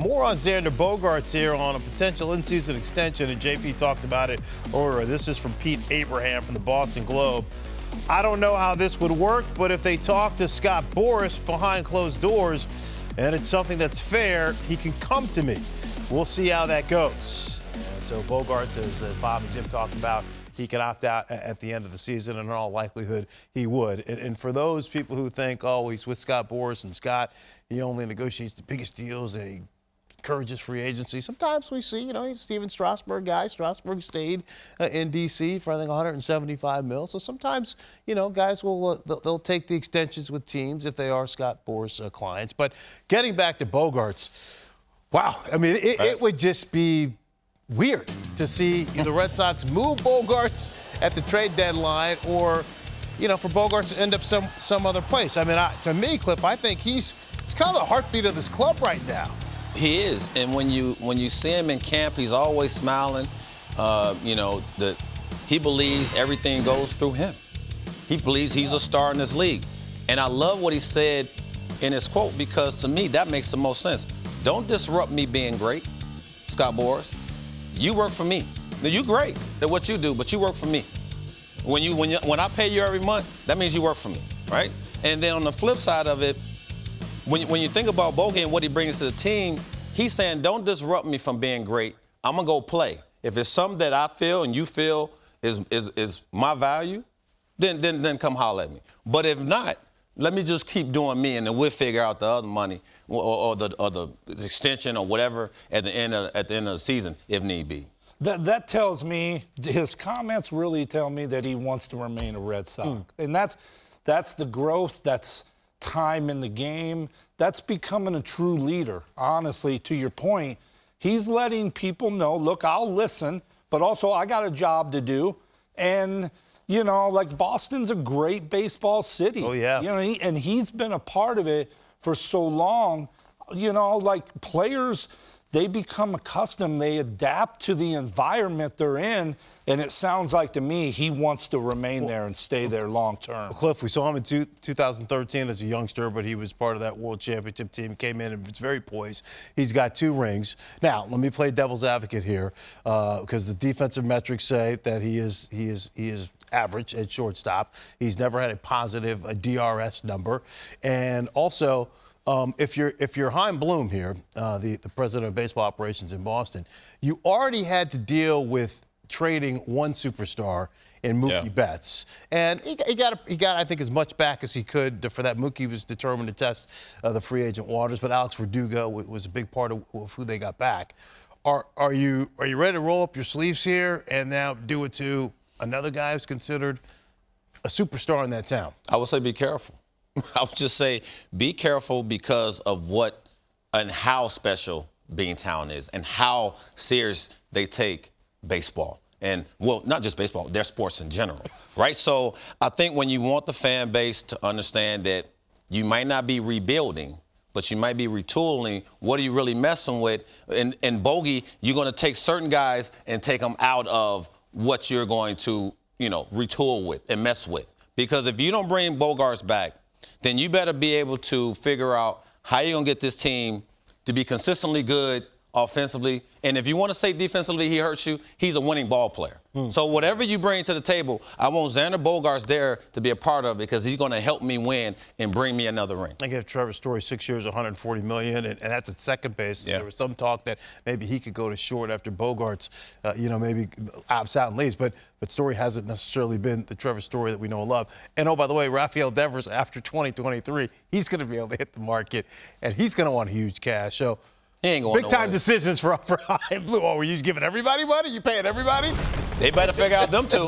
More on Xander Bogaerts here on a potential in-season extension, and JP talked about it earlier. This is from Pete Abraham from the Boston Globe. I don't know how this would work, but if they talk to Scott Boras behind closed doors and it's something that's fair, he can come to me. We'll see how that goes. And so Bogaerts, as Bob and Jim talked about, he can opt out at the end of the season, and in all likelihood, he would. And for those people who think, oh, he's with Scott Boras, and Scott, he only negotiates the biggest deals, and he encourages free agency. Sometimes we see, he's a Steven Strasburg guy. Strasburg stayed in D.C. for, I think, $175 million. So sometimes, guys they'll take the extensions with teams if they are Scott Boras clients. But getting back to Bogaerts, wow. I mean, it would just be weird to see the Red Sox move Bogaerts at the trade deadline, or, for Bogaerts to end up some other place. I mean, to me, Cliff, I think he's kind of the heartbeat of this club right now. He is, and when you see him in camp, he's always smiling. He believes everything goes through him. He believes he's a star in this league, and I love what he said in his quote, because to me that makes the most sense. Don't disrupt me being great, Scott Boras. You work for me. Now, you're great at what you do, but you work for me. When I pay you every month, that means you work for me, right? And then on the flip side of it, when you think about Bogey and what he brings to the team, he's saying, don't disrupt me from being great. I'm gonna go play. If it's something that I feel and you feel is my value, then come holler at me. But if not, let me just keep doing me, and then we'll figure out the other money or the extension or whatever at the end of the season, if need be. That tells me, his comments really tell me that he wants to remain a Red Sox. And that's the growth, that's time in the game. That's becoming a true leader, honestly, to your point. He's letting people know, look, I'll listen, but also I got a job to do. And like Boston's a great baseball city. Oh, yeah. And he's been a part of it for so long. Like players, they become accustomed. They adapt to the environment they're in. And it sounds like to me he wants to remain there and stay there long term. Well, Cliff, we saw him in 2013 as a youngster, but he was part of that World Championship team, came in and was very poised. He's got 2 rings. Now, let me play devil's advocate here, because the defensive metrics say that he is average at shortstop. He's never had a positive DRS number. And also, if you're Chaim Bloom here, the president of baseball operations in Boston, you already had to deal with trading one superstar in Mookie Betts, and he got I think as much back as he could for that. Mookie was determined to test the free agent waters, but Alex Verdugo was a big part of who they got back. Are you ready to roll up your sleeves here and now do it to another guy who's considered a superstar in that town? I would say be careful. I would just say be careful because of what and how special Beantown is and how serious they take baseball. And, well, not just baseball, their sports in general, right? So I think when you want the fan base to understand that you might not be rebuilding, but you might be retooling, what are you really messing with? And Bogey, you're going to take certain guys and take them out of what you're going to, retool with and mess with. Because if you don't bring Bogaerts back, then you better be able to figure out how you're going to get this team to be consistently good offensively. And if you want to say defensively he hurts you, he's a winning ball player. So whatever you bring to the table, I want Xander Bogaerts there to be a part of it, because he's going to help me win and bring me another ring. I gave Trevor Story 6 years, $140 million, and that's at second base. Yeah. There was some talk that maybe he could go to short after Bogaerts, maybe opts out and leaves. But Story hasn't necessarily been the Trevor Story that we know and love. And, oh, by the way, Rafael Devers, after 2023, he's going to be able to hit the market, and he's going to want huge cash. So big-time decisions for Chaim Bloom. Oh, were you giving everybody money? You paying everybody? They better figure out them two.